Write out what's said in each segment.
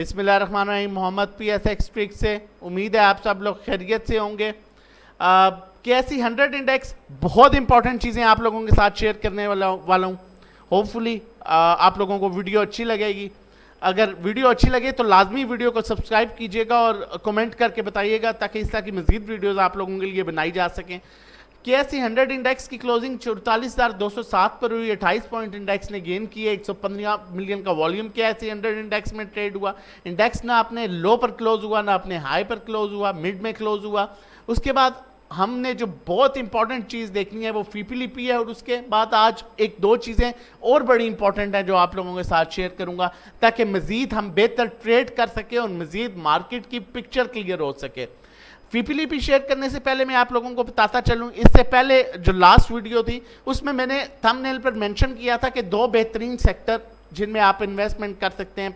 बिस्मिल्लाहिर्रहमानिर्रहीम। Mohammad PSX trick से उम्मीद है आप सब लोग खैरियत से होंगे। KSE 100 इंडेक्स बहुत इंपॉर्टेंट चीज़ें आप लोगों के साथ शेयर करने वाला हूँ। होपफुली आप लोगों को वीडियो अच्छी लगेगी। अगर वीडियो अच्छी लगे तो लाजमी वीडियो को सब्सक्राइब कीजिएगा और कमेंट करके बताइएगा ताकि इस तरह की मज़ीद वीडियोज़ आप लोगों के लिए बनाई जा सकें। KSE 100 इंडेक्स की क्लोजिंग 44,207 पर हुई। 28 पॉइंट इंडेक्स ने गेन किए। 115 मिलियन का वॉल्यूम KSE 100 इंडेक्स में ट्रेड हुआ। इंडेक्स ना अपने लो पर क्लोज हुआ ना अपने हाई पर क्लोज हुआ, मिड में क्लोज हुआ। उसके बाद हमने जो बहुत इंपॉर्टेंट चीज़ देखनी है वो FIPLIP है, और उसके बाद आज एक दो चीज़ें और बड़ी इंपॉर्टेंट हैं जो आप लोगों के साथ शेयर करूंगा ताकि मज़ीद हम बेहतर ट्रेड कर सकें और मज़ीद मार्केट की पिक्चर क्लियर हो सके। FIPLIP शेयर करने से पहले मैं आप लोगों को बताता चलूं, इससे पहले जो लास्ट वीडियो थी उसमें मैंने थंबनेल पर मेंशन किया था कि दो बेहतरीन सेक्टर जिनमें आप इन्वेस्टमेंट कर सकते हैं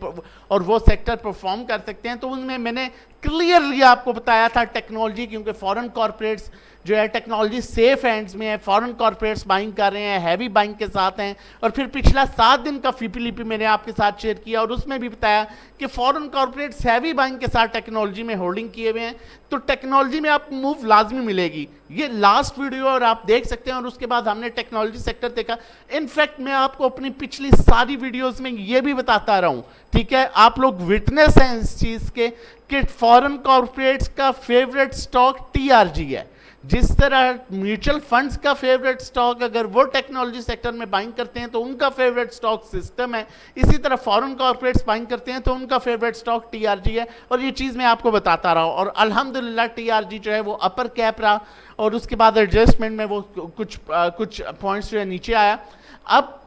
और वो सेक्टर परफॉर्म कर सकते हैं, तो उनमें मैंने क्लियरली आपको बताया था टेक्नोलॉजी, क्योंकि फॉरेन कॉर्पोरेट्स जो है टेक्नोलॉजी सेफ हैंड्स में है। फॉरेन कॉर्पोरेट्स बाइंग कर रहे हैं, हैवी बाइंग के साथ हैं। और फिर पिछला 7 दिन का FIPLIP मैंने आपके साथ शेयर किया और उसमें भी बताया कि फॉरेन कॉर्पोरेट्स हैवी बाइंग के साथ टेक्नोलॉजी में होल्डिंग किए हुए हैं, तो टेक्नोलॉजी में आपको मूव लाजमी मिलेगी। ये लास्ट वीडियो और आप देख सकते हैं। और उसके बाद हमने टेक्नोलॉजी सेक्टर देखा। इनफैक्ट मैं आपको अपनी पिछली सारी वीडियोस में ये भी बताता रहा हूं, ठीक है, आप लोग विटनेस हैं इस चीज के कि फॉरेन कॉर्पोरेट्स का फेवरेट स्टॉक TRG है। जिस तरह म्यूचुअल फंड्स का फेवरेट स्टॉक अगर वो टेक्नोलॉजी सेक्टर में बाइंग करते हैं तो उनका फेवरेट स्टॉक सिस्टम है, इसी तरह फॉरेन कॉर्पोरेट्स बाइंग करते हैं तो उनका फेवरेट स्टॉक TRG है। और ये चीज़ मैं आपको बताता रहा हूँ और अल्हम्दुलिल्लाह TRG जो है वो अपर कैप रहा और उसके बाद एडजस्टमेंट में वो कुछ पॉइंट्स जो है नीचे आया। अब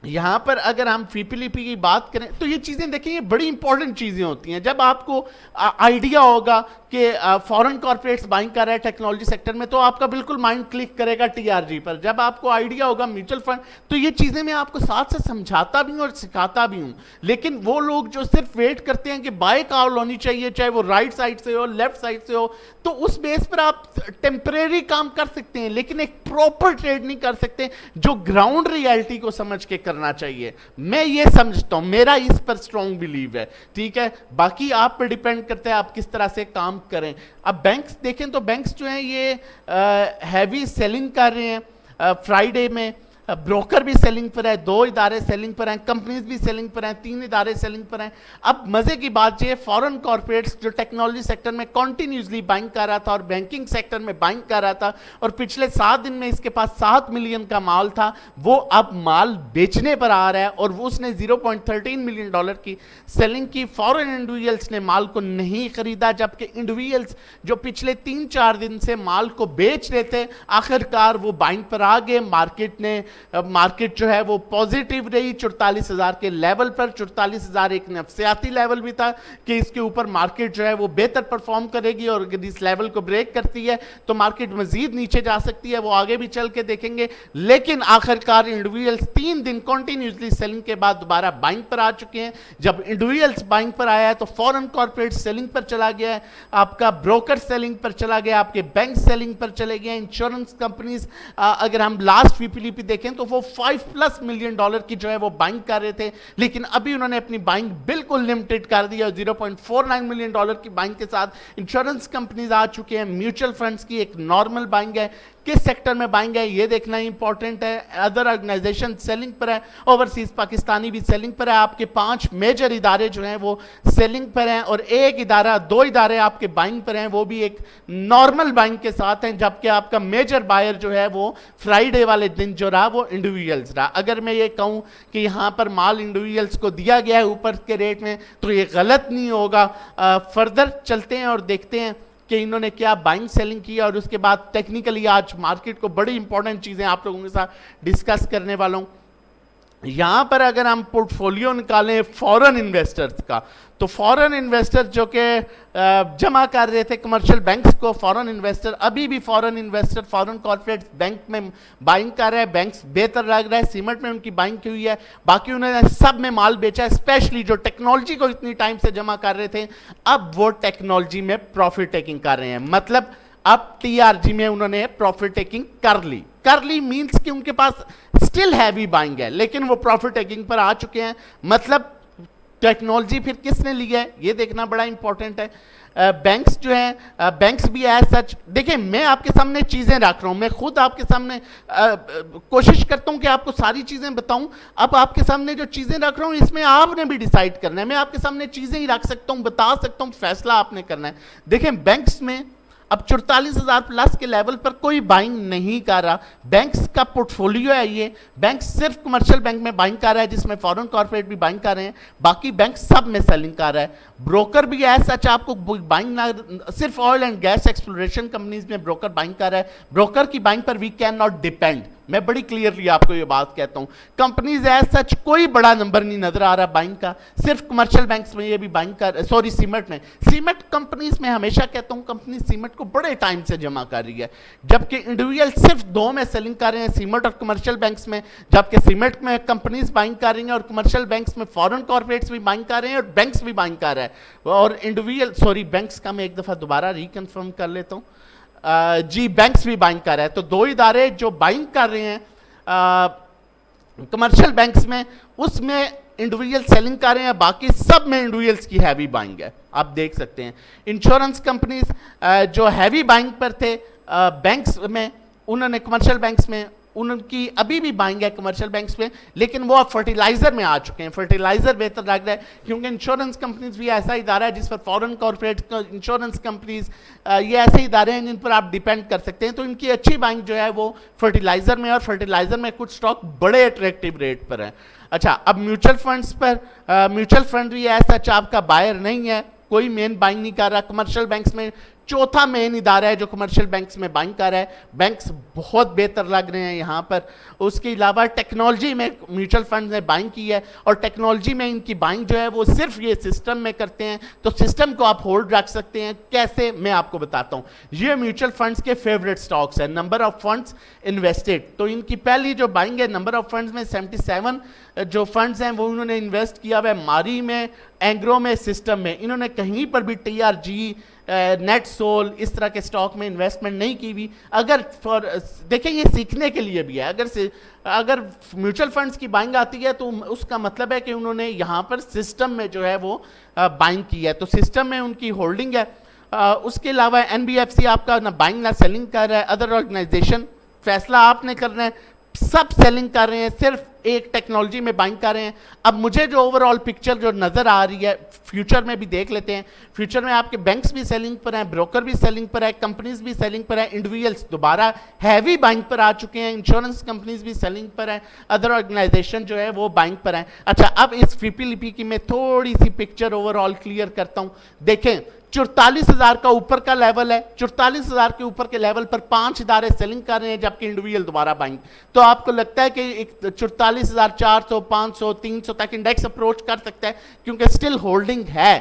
यहाँ पर अगर हम FIPLIP की बात करें तो ये चीज़ें देखें, ये बड़ी इंपॉर्टेंट चीज़ें होती हैं। जब आपको आइडिया होगा कि फॉरेन कॉर्पोरेट्स बाइंग कर रहे हैं टेक्नोलॉजी सेक्टर में तो आपका बिल्कुल माइंड क्लिक करेगा TRG पर। जब आपको आइडिया होगा म्यूचुअल फंड, तो ये चीज़ें मैं आपको साथ से समझाता भी हूँ और सिखाता भी हूँ। लेकिन वो लोग जो सिर्फ वेट करते हैं कि बाय कॉल होनी चाहिए, चाहे वो राइट साइड से हो लेफ्ट साइड से हो, तो उस बेस पर आप टेम्परेरी काम कर सकते हैं लेकिन एक प्रॉपर ट्रेड नहीं कर सकते जो ग्राउंड रियलिटी को समझ के करना चाहिए। मैं ये समझता हूं, मेरा इस पर स्ट्रॉन्ग बिलीव है, ठीक है। बाकी आप पर डिपेंड करता है आप किस तरह से काम करें। अब बैंक्स देखें तो बैंक्स जो हैं ये हैवी सेलिंग कर रहे हैं। फ्राइडे में ब्रोकर भी सेलिंग पर है, 2 इदारे सेलिंग पर हैं, कंपनीज भी सेलिंग पर हैं, 3 इदारे सेलिंग पर हैं। अब मजे की बात ये, फॉरेन कॉर्पोरेट्स जो टेक्नोलॉजी सेक्टर में कंटिन्यूसली बाइंग कर रहा था और बैंकिंग सेक्टर में बाइंग कर रहा था और पिछले 7 दिन में इसके पास 7 मिलियन का माल था, वो अब माल बेचने पर आ रहा है और वो उसने $0.13 मिलियन की सेलिंग की। फॉरेन इंडिविजुअल्स ने माल को नहीं खरीदा, जबकि इंडिविजुअल्स जो पिछले 3-4 दिन से माल को बेच रहे थे आखिरकार वो बाइंग पर आ गए। मार्केट जो है वो पॉजिटिव रही 44,000 के लेवल पर। 44,000 एक नफसियाती लेवल भी था कि इसके ऊपर मार्केट जो है वो बेहतर परफॉर्म करेगी और अगर इस लेवल को ब्रेक करती है तो मार्केट मजीद नीचे जा सकती है, वो आगे भी चल के देखेंगे। लेकिन आखिरकार इंडिविजुअल्स 3 दिन कंटिन्यूसली सेलिंग के बाद दोबारा बाइंग पर आ चुके हैं। जब इंडिविजुअल्स बाइंग पर आया है तो फॉरेन कॉर्पोरेट सेलिंग पर चला गया है, आपका ब्रोकर सेलिंग पर चला गया, आपके बैंक सेलिंग पर चले गए, इंश्योरेंस कंपनीज अगर हम लास्ट FIPLIP देखें तो वो $5+ मिलियन की जो है वो बाइंग कर रहे थे, लेकिन अभी उन्होंने अपनी बाइंग बिल्कुल लिमिटेड कर दी है। $0.49 मिलियन की बाइंग के साथ इंश्योरेंस कंपनीज आ चुके हैं। म्यूचुअल फंड्स की एक नॉर्मल बाइंग है, किस सेक्टर में बाइंग है ये देखना इंपॉर्टेंट है। अदर ऑर्गेनाइजेशन सेलिंग पर है, ओवरसीज पाकिस्तानी भी सेलिंग पर है। आपके 5 मेजर इदारे जो हैं वो सेलिंग पर हैं और 2 इदारे आपके बाइंग पर हैं, वो भी एक नॉर्मल बाइंग के साथ हैं। जबकि आपका मेजर बायर जो है वो फ्राइडे वाले दिन जो रहा वो इंडिविजुअल्स रहा। अगर मैं ये कहूँ कि यहाँ पर माल इंडिविजुअल्स को दिया गया है ऊपर के रेट में तो ये गलत नहीं होगा। फर्दर चलते हैं और देखते हैं कि इन्होंने क्या बाइंग सेलिंग किया और उसके बाद टेक्निकली आज मार्केट को बड़ी इंपॉर्टेंट चीज़ें आप लोगों के साथ डिस्कस करने वाला हूँ। यहाँ पर अगर हम पोर्टफोलियो निकालें फॉरेन इन्वेस्टर्स का, तो फॉरेन इन्वेस्टर जो कि जमा कर रहे थे कमर्शियल बैंक्स को, फॉरेन इन्वेस्टर अभी भी foreign investor foreign corporate bank में बाइंग कर रहे हैं। बैंक्स बेहतर लग रहा है, सीमेंट में उनकी बाइंग की हुई है, बाकी उन्होंने सब में माल बेचा है। स्पेशली जो टेक्नोलॉजी को इतनी टाइम से जमा कर रहे थे अब वो टेक्नोलॉजी में प्रॉफिट टेकिंग कर रहे हैं। मतलब अब TRG में उन्होंने प्रॉफिट टेकिंग कर ली मींस कि उनके पास स्टिल हैवी बाइंग है लेकिन वो प्रॉफिट टेकिंग पर आ चुके हैं। मतलब टेक्नोलॉजी फिर किसने लिया है ये देखना बड़ा इंपॉर्टेंट है। बैंक्स जो हैं, बैंक्स भी एज सच, देखिए मैं आपके सामने चीज़ें रख रहा हूँ, मैं खुद आपके सामने कोशिश करता हूँ कि आपको सारी चीज़ें बताऊँ। अब आपके सामने जो चीज़ें रख रहा हूँ इसमें आपने भी डिसाइड करना है, मैं आपके सामने चीज़ें ही रख सकता हूँ, बता सकता हूँ, फैसला आपने करना है। देखिए बैंक्स में अब 44,000 प्लस के लेवल पर कोई बाइंग नहीं कर रहा। बैंक्स का पोर्टफोलियो है ये, बैंक सिर्फ कमर्शियल बैंक में बाइंग कर रहा है जिसमें फॉरेन कॉर्पोरेट भी बाइंग कर रहे हैं, बाकी बैंक सब में सेलिंग कर रहा है। ब्रोकर भी है सच, आपको बाइंग ना, सिर्फ oil and gas exploration companies में ब्रोकर बाइंग कर रहा है। ब्रोकर की बाइंग पर वी कैन नॉट डिपेंड, मैं बड़ी क्लियरली आपको ये बात कहता हूं। कंपनीज एज सच कोई बड़ा नंबर नहीं नजर आ रहा बाइंग का, सिर्फ कमर्शियल बैंक्स में ये भी बाइंग कर, सॉरी सीमेंट में, सीमेंट कंपनीज में हमेशा कहता हूं कंपनी सीमेंट को बड़े टाइम से जमा कर रही है, जबकि इंडिविजुअल सिर्फ दो में सेलिंग कर रहे हैं, सीमेंट और कमर्शियल बैंक्स में, जबकि सीमेंट में कंपनीज बाइंग कर रही हैं और कमर्शियल बैंक्स में फॉरेन कॉर्पोरेट्स भी बाइंग कर रहे हैं और बैंक्स भी बाइंग कर रहे हैं। और इंडिविजुअल, सॉरी बैंक्स का मैं एक दफा दोबारा रिकन्फर्म कर लेता हूँ, जी बैंक्स भी बाइंग कर रहे हैं। तो दो इदारे जो बाइंग कर रहे हैं कमर्शियल बैंक्स में, उसमें इंडिविजुअल सेलिंग कर रहे हैं, बाकी सब में इंडिविजुअल्स की हैवी बाइंग है, आप देख सकते हैं। इंश्योरेंस कंपनीज जो हैवी बाइंग पर थे बैंक्स में, उन्होंने कमर्शियल बैंक्स में उनकी अभी भी बाइंग है कमर्शियल बैंक्स में, लेकिन वो अब फर्टिलाइजर में आ चुके हैं। फर्टिलाइजर बेहतर लग रहा है क्योंकि इंश्योरेंस कंपनीज भी ऐसा इदारा है जिस पर फॉरेन कॉर्पोरेट इंश्योरेंस कंपनीज ये ऐसे इदारे हैं जिन पर आप डिपेंड कर सकते हैं। तो इनकी अच्छी बाइंग जो है वो फर्टिलाइजर में, और फर्टिलाइजर में कुछ स्टॉक बड़े अट्रैक्टिव रेट पर है। अच्छा, अब म्यूचुअल फंड्स पर, म्यूचुअल फंड भी ऐसा आपका बायर नहीं है, कोई मेन बाइंग नहीं कर रहा। कमर्शियल बैंक्स में चौथा मेन इदारा है जो कमर्शियल बैंक्स में बाइंग कर रहा है, बैंक्स बहुत बेहतर लग रहे हैं यहाँ पर। उसके अलावा टेक्नोलॉजी में म्यूचुअल फंड ने बाइंग की है, और टेक्नोलॉजी में इनकी बाइंग जो है वो सिर्फ ये सिस्टम में करते हैं, तो सिस्टम को आप होल्ड रख सकते हैं। कैसे, मैं आपको बताता हूँ। ये म्यूचुअल फंड्स के फेवरेट स्टॉक्स है, नंबर ऑफ फंड्स इन्वेस्टेड, तो इनकी पहली जो बाइंग है नंबर ऑफ फंड्स में 77 जो फंड्स हैं वो उन्होंने इन्वेस्ट किया हुआ है मारी में, एंग्रो में, सिस्टम में। इन्होंने कहीं पर भी TRG, नेट सोल इस तरह के स्टॉक में इन्वेस्टमेंट नहीं की हुई। अगर फॉर देखें ये सीखने के लिए भी है, अगर म्यूचुअल फंड्स की बाइंग आती है तो उसका मतलब है कि उन्होंने यहाँ पर सिस्टम में जो है वो बाइंग की है, तो सिस्टम में उनकी होल्डिंग है। उसके अलावा NBFC आपका ना बाइंग ना सेलिंग कर रहा है, अदर ऑर्गेनाइजेशन फैसला आपने करना है, सब सेलिंग कर रहे हैं, सिर्फ एक टेक्नोलॉजी में बाइंग कर रहे हैं। अब मुझे जो ओवरऑल पिक्चर जो नजर आ रही है, फ्यूचर में भी देख लेते हैं। फ्यूचर में आपके बैंक्स भी सेलिंग पर हैं, ब्रोकर भी सेलिंग पर है, कंपनीज भी सेलिंग पर है, इंडिविजुअल्स दोबारा हैवी बाइंग पर आ चुके हैं, इंश्योरेंस कंपनीज भी सेलिंग पर है, अदर ऑर्गेनाइजेशन जो है वो बाइंग पर है। अच्छा, अब इस FIPLIP की मैं थोड़ी सी पिक्चर ओवरऑल क्लियर करता हूं। देखें 44,000 का ऊपर का लेवल है, 44,000 के ऊपर के लेवल पर 5 इदारे सेलिंग कर रहे हैं, जबकि इंडिविजुअल दोबारा बाइंग। तो आपको लगता है कि एक 44,400, 500, 300 तक इंडेक्स अप्रोच कर सकता है, क्योंकि स्टिल होल्डिंग है।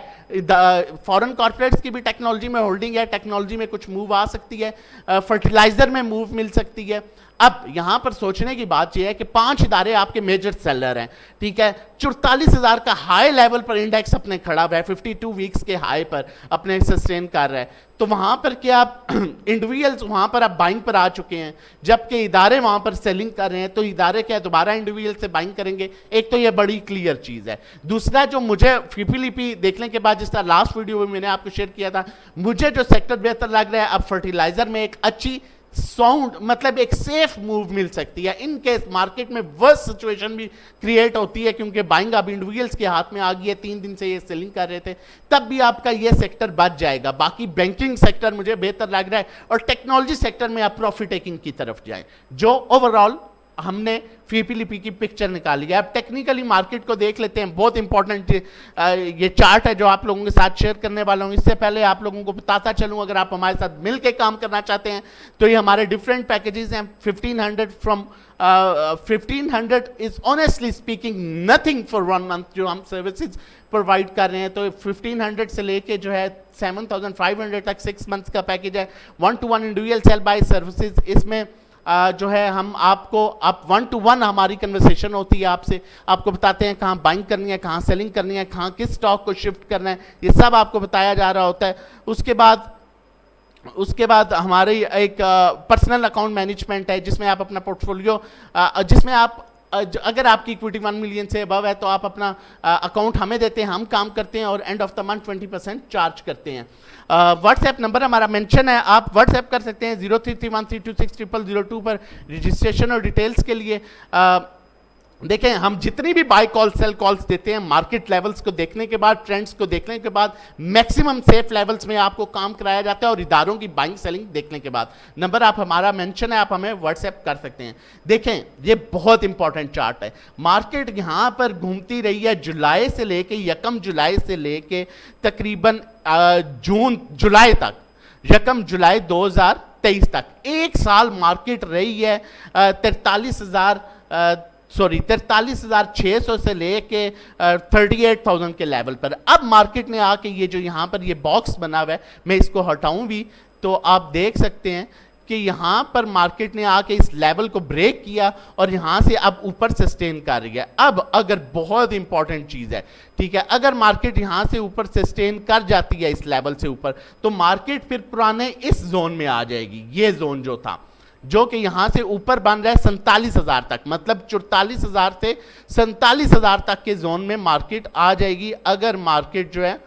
फॉरेन कॉर्पोरेट्स की भी टेक्नोलॉजी में होल्डिंग है, टेक्नोलॉजी में कुछ मूव आ सकती है, फर्टिलाइजर में मूव मिल सकती है। अब यहां पर सोचने की बात यह है कि 5 इदारे आपके मेजर सेलर हैं, ठीक है। 44,000 का हाई लेवल पर इंडेक्स अपने खड़ा हुआ है, 52 वीक्स के हाई पर अपने सस्टेन कर रहा है। तो वहां पर क्या आप इंडिविजुअल्स वहां पर आप बाइंग पर आ चुके हैं, जबकि इदारे वहां पर सेलिंग कर रहे हैं। तो इदारे क्या दोबारा इंडिविजुअल से बाइंग करेंगे? एक तो ये बड़ी क्लियर चीज है। दूसरा, जो मुझे FIPLIP देखने के बाद, जिस तरह लास्ट वीडियो में मैंने आपको शेयर किया था, मुझे जो सेक्टर बेहतर लग रहा है, अब फर्टिलाइजर में एक अच्छी साउंड, मतलब एक सेफ मूव मिल सकती है इन केस मार्केट में वर्स्ट सिचुएशन भी क्रिएट होती है, क्योंकि बाइंग अब इंडिविजुअल्स के हाथ में आ गई है, 3 दिन से ये सेलिंग कर रहे थे, तब भी आपका ये सेक्टर बच जाएगा। बाकी बैंकिंग सेक्टर मुझे बेहतर लग रहा है, और टेक्नोलॉजी सेक्टर में आप प्रॉफिट टेकिंग की तरफ जाएं, जो ओवरऑल हमने FIPLIP की पिक्चर निकाली है। अब टेक्निकली मार्केट को देख लेते हैं, बहुत इंपॉर्टेंट ये चार्ट है जो आप लोगों के साथ शेयर करने वाला हूं। इससे पहले आप लोगों को बताता चलूं, अगर आप हमारे साथ मिलकर काम करना चाहते हैं तो ये हमारे डिफरेंट पैकेजेस हैं। 1500 from 1500 is honestly speaking nothing for 1 month जो हम सर्विसेज प्रोवाइड कर रहे हैं। तो 1500 से लेके जो है 7500 तक 6 मंथ्स का पैकेज है। 1-to-1 individual cell bye services, इसमें जो है हम आपको 1-to-1 हमारी कन्वर्सेशन होती है आपसे, आपको बताते हैं कहाँ बाइंग करनी है, कहाँ सेलिंग करनी है, कहाँ किस स्टॉक को शिफ्ट करना है, ये सब आपको बताया जा रहा होता है। उसके बाद हमारी एक पर्सनल अकाउंट मैनेजमेंट है, जिसमें आप अपना पोर्टफोलियो, जिसमें आप अगर आपकी इक्विटी 1 मिलियन से अबव है तो आप अपना अकाउंट हमें देते हैं, हम काम करते हैं और end of the month 20% charge करते हैं। व्हाट्सएप नंबर हमारा मेंशन है, आप व्हाट्सएप कर सकते हैं 0331326002 पर रजिस्ट्रेशन और डिटेल्स के लिए। देखें, हम जितनी भी बाय कॉल सेल कॉल्स देते हैं मार्केट लेवल्स को देखने के बाद, ट्रेंड्स को देखने के बाद, मैक्सिमम सेफ लेवल्स में आपको काम कराया जाता है और इदारों की बाइंग सेलिंग देखने के बाद। नंबर आप हमारा मेंशन है, आप हमें व्हाट्सएप कर सकते हैं। देखें, ये बहुत इंपॉर्टेंट चार्ट है। मार्केट यहां पर घूमती रही है जुलाई से लेके, यकम जुलाई से लेके तकरीबन जून जुलाई तक, यकम जुलाई 2023 तक, एक साल मार्केट रही है 43,600 से लेके 38,000 के लेवल पर। अब मार्केट ने आके ये जो यहाँ पर ये बॉक्स बना हुआ है, मैं इसको हटाऊं भी तो आप देख सकते हैं कि यहाँ पर मार्केट ने आके इस लेवल को ब्रेक किया और यहाँ से अब ऊपर सस्टेन कर रही है। अब अगर बहुत इंपॉर्टेंट चीज़ है, ठीक है, अगर मार्केट यहाँ से ऊपर सस्टेन कर जाती है इस लेवल से ऊपर, तो मार्केट फिर पुराने इस जोन में आ जाएगी। ये जोन जो था, जो कि यहां से ऊपर बन रहा है 47,000 तक, मतलब 44,000 से 47,000 तक के जोन में मार्केट आ जाएगी। अगर मार्केट जो है,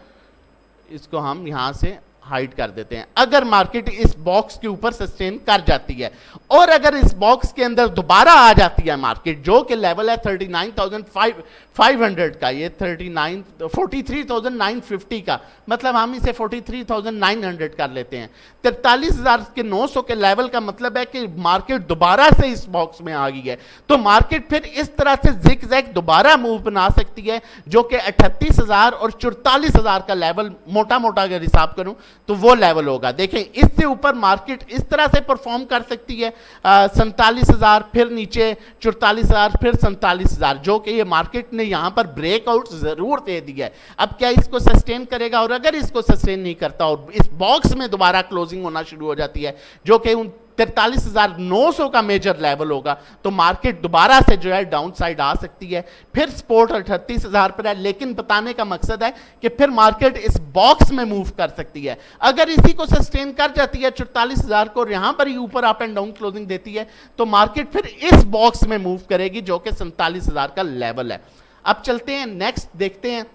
इसको हम यहां से हाइड कर देते हैं, अगर मार्केट इस बॉक्स के ऊपर सस्टेन कर जाती है और अगर इस बॉक्स के अंदर दोबारा आ जाती है मार्केट, जो कि लेवल है 39,500 का, ये 43,950 का, मतलब हम इसे 43,900 कर लेते हैं। 43,900 के लेवल का मतलब है कि मार्केट दोबारा से इस बॉक्स में आ गई है। तो मार्केट फिर इस तरह से जिग-जैग दोबारा मूव बना सकती है, जो कि 38,000 और 44,000 का लेवल मोटा मोटा अगर हिसाब करूं तो वो लेवल होगा। देखें, इससे ऊपर मार्केट इस तरह से परफॉर्म कर सकती है 47,000, फिर नीचे 44,000, फिर 47,000, जो कि ये मार्केट ने यहां पर ब्रेकआउट जरूर दे दिया है। अब क्या इसको सस्टेन करेगा? और अगर इसको सस्टेन नहीं करता और इस बॉक्स में दोबारा क्लोजिंग होना शुरू हो जाती है, जो कि उन 43,900 का मेजर लेवल होगा, तो मार्केट दोबारा से जो है डाउन साइड आ सकती है। फिर सपोर्ट 38,000 पर है, लेकिन बताने का मकसद है कि फिर मार्केट इस बॉक्स में मूव कर सकती है। अगर इसी को सस्टेन कर जाती है 44,000 को और यहां पर ही ऊपर अप एंड डाउन क्लोजिंग देती है, तो मार्केट फिर इस बॉक्स में मूव करेगी, जो कि 47,000 का लेवल है। अब चलते हैं नेक्स्ट, देखते हैं।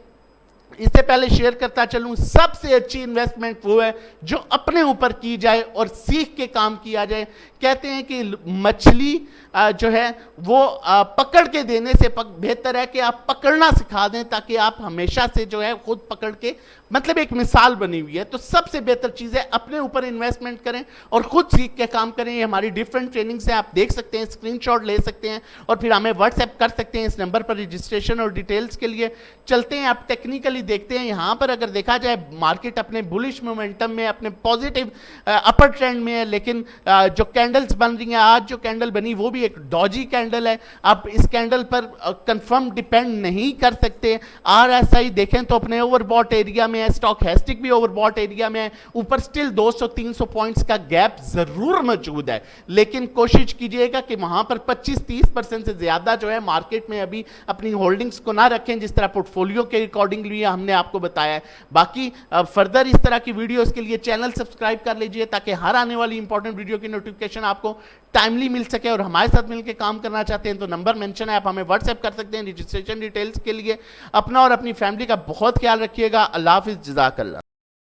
इससे पहले शेयर करता चलूं, सबसे अच्छी इन्वेस्टमेंट वो है जो अपने ऊपर की जाए और सीख के काम किया जाए। कहते हैं कि मछली जो है वो पकड़ के देने से बेहतर है कि आप पकड़ना सिखा दें, ताकि आप हमेशा से जो है खुद पकड़ के, मतलब एक मिसाल बनी हुई है। तो सबसे बेहतर चीज़ है अपने ऊपर इन्वेस्टमेंट करें और खुद सीख के काम करें। ये हमारी डिफरेंट ट्रेनिंग्स हैं, आप देख सकते हैं, स्क्रीनशॉट ले सकते हैं और फिर हमें व्हाट्सएप कर सकते हैं इस नंबर पर रजिस्ट्रेशन और डिटेल्स के लिए। चलते हैं आप टेक्निकली देखते हैं। यहाँ पर अगर देखा जाए मार्केट अपने बुलिश मोमेंटम में, अपने पॉजिटिव अपर ट्रेंड में है, लेकिन जो कैंडल्स बन रही हैं, आज जो कैंडल बनी वो भी एक डॉजी कैंडल है। आप इस कैंडल पर कंफर्म डिपेंड नहीं कर सकते। RSI देखें तो अपने ओवरबॉट एरिया में है, स्टॉकहेस्टिक भी ओवरबॉट एरिया में है, ऊपर स्टिल 200-300 पॉइंट्स का गैप जरूर मौजूद है, लेकिन कोशिश कीजिएगा कि वहां पर 25-30% से ज्यादा जो है मार्केट में अभी अपनी होल्डिंग्स को ना रखें, जिस तरह पोर्टफोलियो के अकॉर्डिंगली हमने आपको बताया है। बाकी फर्दर इस तरह की वीडियोस के लिए चैनल सब्सक्राइब कर लीजिए, ताकि हर आने वाली इंपॉर्टेंट वीडियो की नोटिफिकेशन आपको टाइमली मिल सके। और हमारे साथ मिलकर काम करना चाहते हैं तो नंबर मेंशन है, आप हमें व्हाट्सएप कर सकते हैं रजिस्ट्रेशन डिटेल्स के लिए। अपना और अपनी फैमिली का बहुत ख्याल रखिएगा। अल्लाह हाफिज़, जज़ाकल्लाह।